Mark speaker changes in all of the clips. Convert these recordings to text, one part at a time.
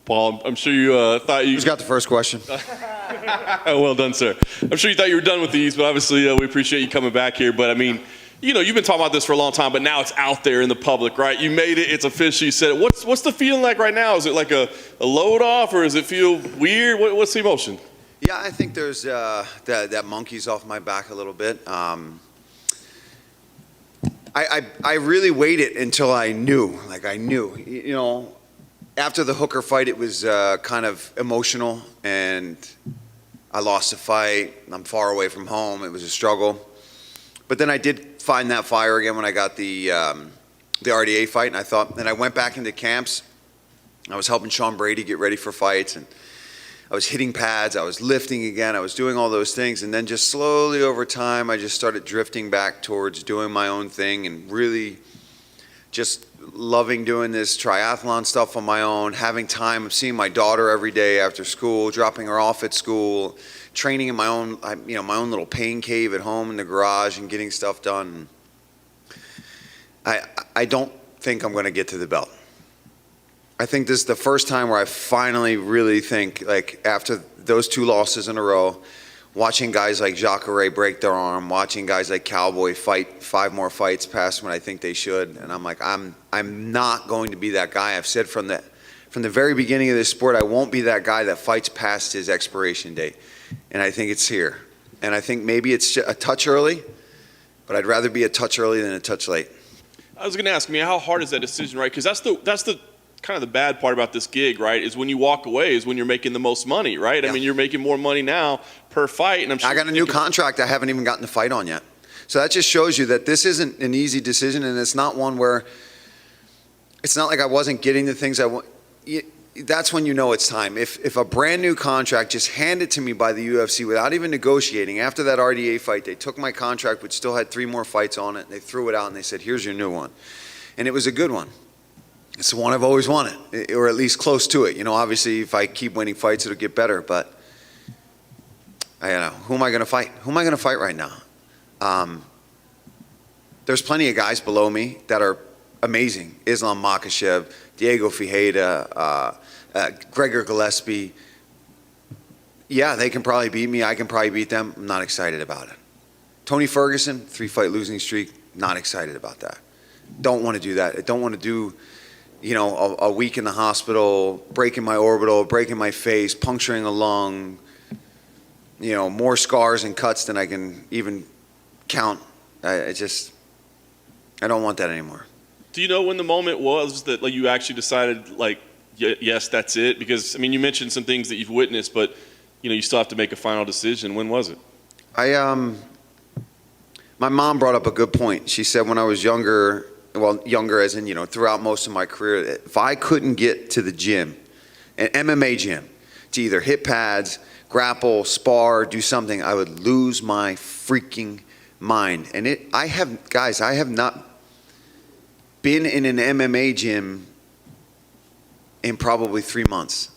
Speaker 1: Paul, I'm sure you thought you...
Speaker 2: Who's got the first question?
Speaker 1: Well done, sir. I'm sure you thought you were done with these, but obviously we appreciate you coming back here. But, I mean, you know, you've been talking about this for a long time, but now it's out there in the public, right? You made it. It's official. You said it. What's the feeling like right now? Is it like a load off, or does it feel weird? What's the emotion?
Speaker 2: Yeah, I think there's that monkey's off my back a little bit. I really waited until I knew. Like, I knew. You know, after the Hooker fight, it was kind of emotional, and I lost the fight. I'm far away from home. It was a struggle. But then I did find that fire again when I got the RDA fight, and I went back into camps. I was helping Sean Brady get ready for fights, and I was hitting pads, I was lifting again, I was doing all those things, and then just slowly over time, I just started drifting back towards doing my own thing and really just loving doing this triathlon stuff on my own, having time of seeing my daughter every day after school, dropping her off at school, training in my own, my own little pain cave at home in the garage and getting stuff done. I don't think I'm going to get to the belt. I think this is the first time where I finally really think, like, after those 2 losses in a row, watching guys like Jacare break their arm, watching guys like Cowboy fight 5 more fights past when I think they should, and I'm like, I'm not going to be that guy. I've said from the very beginning of this sport, I won't be that guy that fights past his expiration date, and I think it's here. And I think maybe it's a touch early, but I'd rather be a touch early than a touch late.
Speaker 1: I was going to ask, how hard is that decision, right? Because that's the kind of the bad part about this gig, right, is when you walk away is when you're making the most money, right? Yeah. I mean, you're making more money now per fight. And I'm sure
Speaker 2: I got a new contract I haven't even gotten the fight on yet. So that just shows you that this isn't an easy decision, and it's not one where it's not like I wasn't getting the things I want. That's when you know it's time. If a brand new contract just handed to me by the UFC without even negotiating, after that RDA fight, they took my contract, which still had 3 more fights on it, and they threw it out and they said, here's your new one. And it was a good one. It's the one I've always wanted, or at least close to it. You know, obviously, if I keep winning fights, it'll get better. But who am I going to fight? Who am I going to fight right now? There's plenty of guys below me that are amazing. Islam Makhachev, Diego Fajeda, Gregor Gillespie. Yeah, they can probably beat me. I can probably beat them. I'm not excited about it. Tony Ferguson, 3-fight losing streak. Not excited about that. Don't want to do that. I don't want to do, a week in the hospital, breaking my orbital, breaking my face, puncturing a lung, more scars and cuts than I can even count. I don't want that anymore.
Speaker 1: Do you know when the moment was that you actually decided, yes, that's it? Because, you mentioned some things that you've witnessed, but, you still have to make a final decision. When was it?
Speaker 2: My mom brought up a good point. She said when I was younger as in, throughout most of my career, if I couldn't get to the gym, an MMA gym, to either hit pads, grapple, spar, do something, I would lose my freaking mind. And I have not been in an MMA gym in probably 3 months.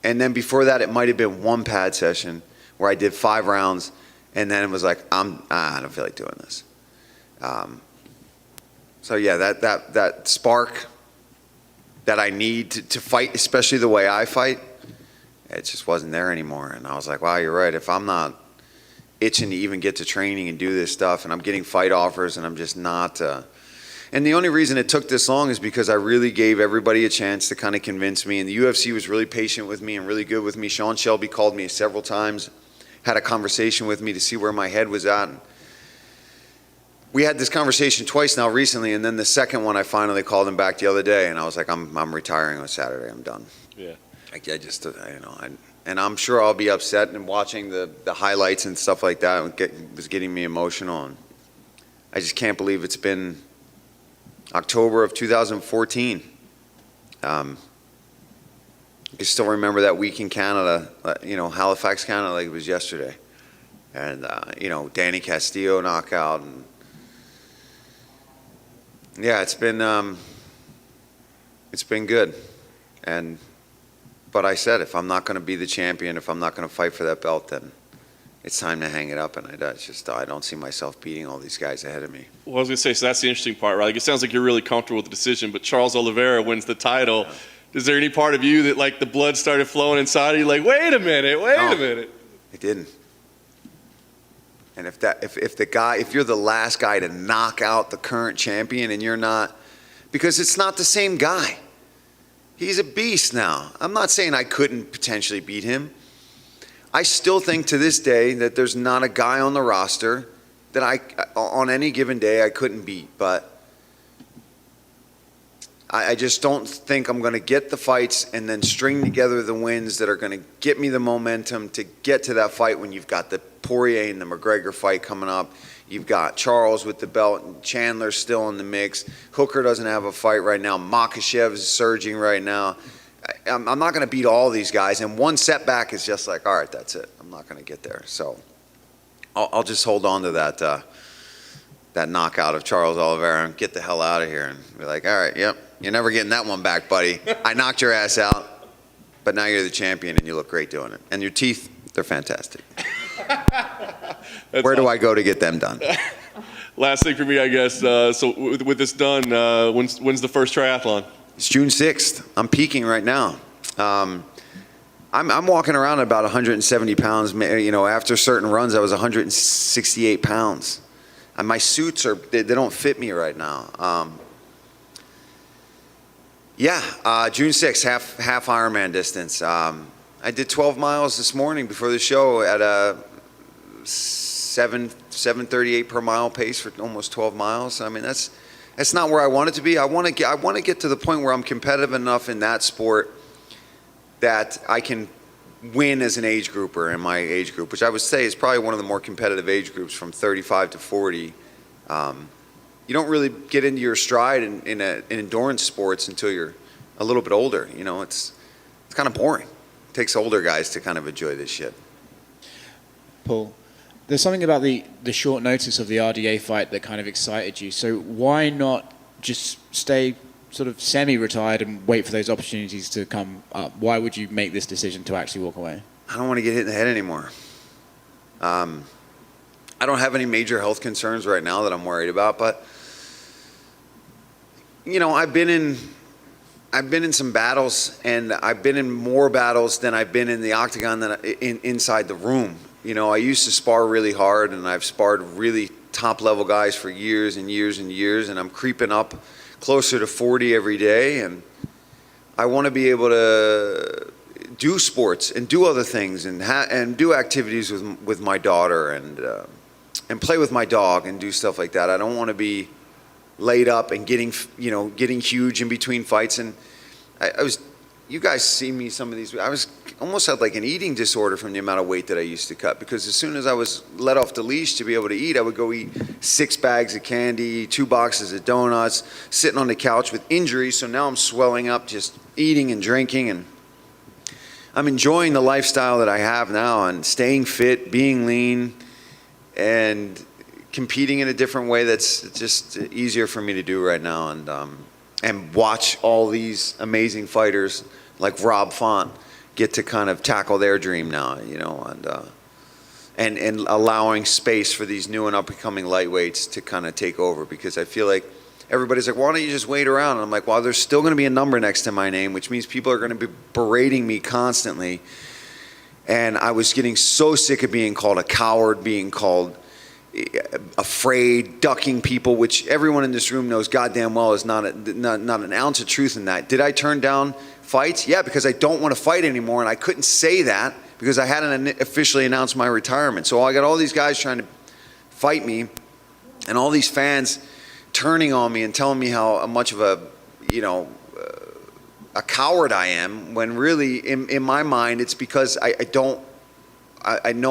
Speaker 2: And then before that, it might have been 1 pad session where I did 5 rounds, and then it was like, I don't feel like doing this. So yeah, that spark that I need to fight, especially the way I fight, it just wasn't there anymore. And I was like, wow, you're right. If I'm not itching to even get to training and do this stuff, and I'm getting fight offers, and I'm just not. And the only reason it took this long is because I really gave everybody a chance to kind of convince me. And the UFC was really patient with me and really good with me. Sean Shelby called me several times, had a conversation with me to see where my head was at. And we had this conversation twice now recently, and then the second one I finally called him back the other day, and I was like, I'm retiring on Saturday. I'm done. Yeah. And I'm sure I'll be upset, and watching the highlights and stuff like that was getting me emotional. And I just can't believe it's been October of 2014. I still remember that week in Canada, Halifax, Canada, like it was yesterday. And, Danny Castillo knockout. And yeah, it's been good. But I said, if I'm not going to be the champion, if I'm not going to fight for that belt, then it's time to hang it up. And I don't see myself beating all these guys ahead of me.
Speaker 1: Well, I was going to say, so that's the interesting part, right? It sounds like you're really comfortable with the decision, but Charles Oliveira wins the title. Yeah. Is there any part of you that like the blood started flowing inside of you? Like, wait a minute.
Speaker 2: It didn't. And if you're the last guy to knock out the current champion and you're not, because it's not the same guy. He's a beast now. I'm not saying I couldn't potentially beat him. I still think to this day that there's not a guy on the roster that on any given day, I couldn't beat. But I just don't think I'm going to get the fights and then string together the wins that are going to get me the momentum to get to that fight when you've got the Poirier and the McGregor fight coming up. You've got Charles with the belt, and Chandler's still in the mix. Hooker doesn't have a fight right now. Makhachev is surging right now. I'm not going to beat all these guys, and one setback is just like, all right, that's it. I'm not going to get there. So I'll just hold on to that knockout of Charles Oliveira and get the hell out of here and be like, all right, yep, you're never getting that one back, buddy. I knocked your ass out, but now you're the champion and you look great doing it. And your teeth, they're fantastic. Where do I go to get them done?
Speaker 1: Last thing for me, I guess. So with this done, when's the first triathlon?
Speaker 2: It's June 6th. I'm peaking right now. I'm walking around at about 170 pounds. You know, after certain runs, I was 168 pounds. And my suits they don't fit me right now. June 6th, half Ironman distance. I did 12 miles this morning before the show at a 7:38 per mile pace for almost 12 miles. I mean, that's not where I want it to be. I want to get to the point where I'm competitive enough in that sport that I can win as an age grouper in my age group, which I would say is probably one of the more competitive age groups from 35 to 40. You don't really get into your stride in endurance sports until you're a little bit older. You know, it's kind of boring. It takes older guys to kind of enjoy this shit.
Speaker 3: Paul, there's something about the short notice of the RDA fight that kind of excited you. So why not just stay sort of semi-retired and wait for those opportunities to come up? Why would you make this decision to actually walk away?
Speaker 2: I don't want to get hit in the head anymore. I don't have any major health concerns right now that I'm worried about, but you know, I've been in some battles, and I've been in more battles than I've been in the octagon inside the room. You know, I used to spar really hard, and I've sparred really top-level guys for years and years and years, and I'm creeping up closer to 40 every day, and I want to be able to do sports and do other things and do activities with my daughter and play with my dog and do stuff like that. I don't want to be laid up and getting huge in between fights. And you guys see me some of these, I almost had like an eating disorder from the amount of weight that I used to cut, because as soon as I was let off the leash to be able to eat, I would go eat 6 bags of candy, 2 boxes of donuts, sitting on the couch with injuries. So now I'm swelling up just eating and drinking, and I'm enjoying the lifestyle that I have now and staying fit, being lean, and competing in a different way that's just easier for me to do right now, and watch all these amazing fighters like Rob Font get to kind of tackle their dream now, you know, and allowing space for these new and up-and-coming lightweights to kind of take over, because I feel like everybody's like, why don't you just wait around? And I'm like, well, there's still going to be a number next to my name, which means people are going to be berating me constantly. And I was getting so sick of being called a coward, being called afraid, ducking people, which everyone in this room knows goddamn well is not an ounce of truth in that. Did I turn down fights? Yeah, because I don't want to fight anymore, and I couldn't say that because I hadn't officially announced my retirement. So I got all these guys trying to fight me, and all these fans turning on me and telling me how much of a coward I am, when really in my mind it's because I know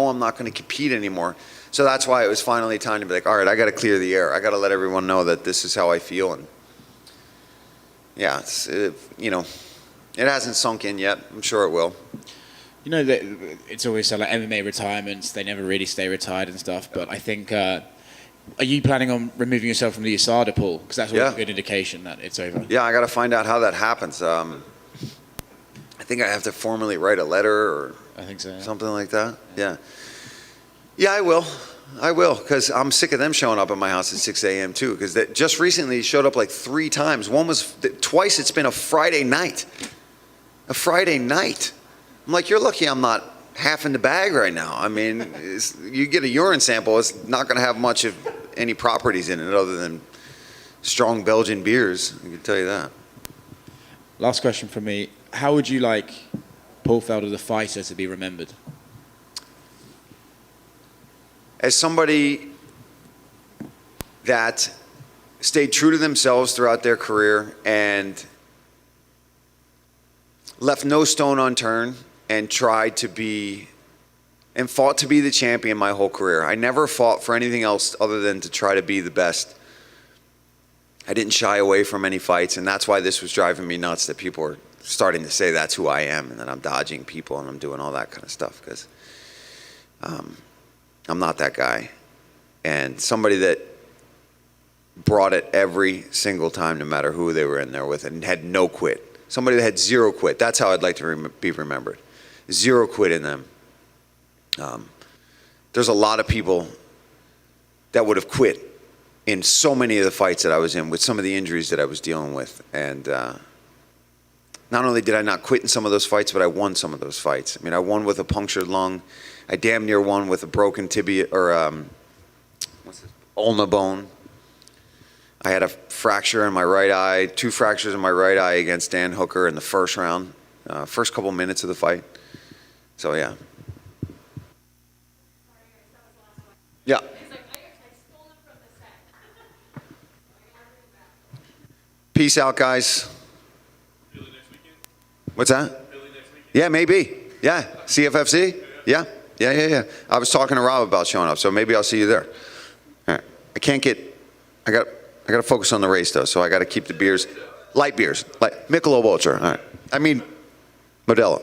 Speaker 2: I'm not going to compete anymore. So that's why it was finally time to be like, all right, I got to clear the air. I got to let everyone know that this is how I feel. And yeah, it hasn't sunk in yet. I'm sure it will.
Speaker 3: You know, it's always said like MMA retirements, they never really stay retired and stuff. But I think, are you planning on removing yourself from the USADA pool? Because that's always a good indication that it's over.
Speaker 2: Yeah, I got to find out how that happens. I think I have to formally write a letter or
Speaker 3: I think so, yeah.
Speaker 2: Something like that. Yeah. Yeah, I will, because I'm sick of them showing up at my house at 6 a.m. too, because they just recently showed up like 3 times. Twice it's been a Friday night. A Friday night. I'm like, you're lucky I'm not half in the bag right now. I mean, you get a urine sample, it's not going to have much of any properties in it other than strong Belgian beers. I can tell you that.
Speaker 3: Last question from me. How would you like Paul Felder, the fighter, to be remembered?
Speaker 2: As somebody that stayed true to themselves throughout their career and left no stone unturned and tried to be and fought to be the champion my whole career. I never fought for anything else other than to try to be the best. I didn't shy away from any fights, and that's why this was driving me nuts, that people were starting to say that's who I am and that I'm dodging people and I'm doing all that kind of stuff, because I'm not that guy. And somebody that brought it every single time, no matter who they were in there with, and had no quit. Somebody that had zero quit. That's how I'd like to be remembered. Zero quit in them. There's a lot of people that would have quit in so many of the fights that I was in with some of the injuries that I was dealing with. And not only did I not quit in some of those fights, but I won some of those fights. I mean, I won with a punctured lung. I damn near won with a broken tibia, or ulna bone. I had a fracture in my right eye, 2 fractures in my right eye against Dan Hooker in the first round, first couple minutes of the fight. So, yeah. Yeah. Peace out, guys. What's that? Yeah, maybe. Yeah, CFFC? Yeah. I was talking to Rob about showing up, so maybe I'll see you there. All right. I got to focus on the race, though, so I got to keep the beers, light beers, like Michelob Ultra. All right. I mean, Modelo.